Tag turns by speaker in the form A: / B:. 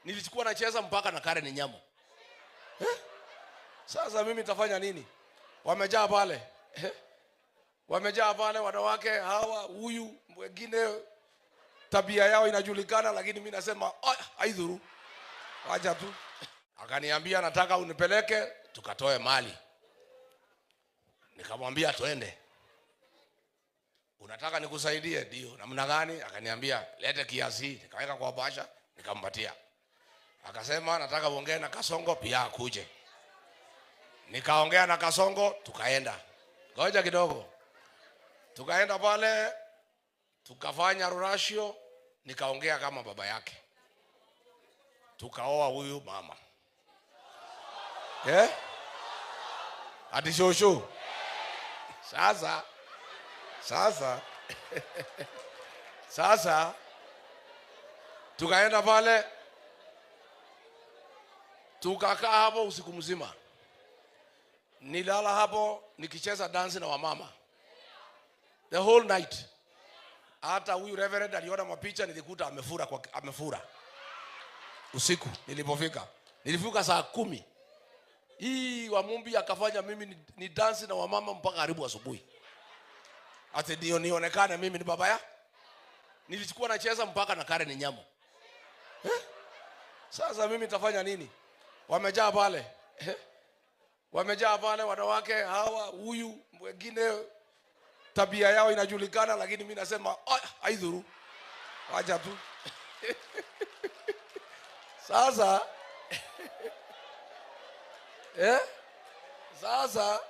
A: Nilichukua nacheza mpaka na Karen Nyamo. Sasa mimi nitafanya nini? Wamejaa pale. Wamejaa pale wanawake hawa, huyu wengine tabia yao inajulikana, lakini mimi nasema haidhuru. Acha tu. Akaniambia nataka unipeleke tukatoe mali. Nikamwambia twende. Unataka nikusaidie? Ndio. Namna gani? Akaniambia lete kiasi. Nikaweka kwa basha, nikampatia. Akasema nataka uongee na Kasongo pia akuje. Nikaongea na Kasongo, tukaenda. Ngoja kidogo. Tukaenda pale, tukafanya rurashio, nikaongea kama baba yake. Tukaoa huyu mama. Ati shosho. Sasa tukaenda pale, tukakaa hapo usiku mzima. Nilala hapo nikicheza dance na wamama the whole night. Hata huyu reverend aliona mapicha, nilikuta amefura usiku. Nilifika saa 10 hii wa Mumbi akafanya mimi ni dance na wamama mpaka karibu asubuhi. Ati ndio nionekane mimi ni baba ya. Nilichukua nacheza mpaka na Karen Nyamo. Sasa mimi nitafanya nini? Wamejaa pale. Wamejaa pale wanawake hawa, huyu wengine tabia yao inajulikana, lakini mimi nasema haidhuru. Acha tu. Sasa sasa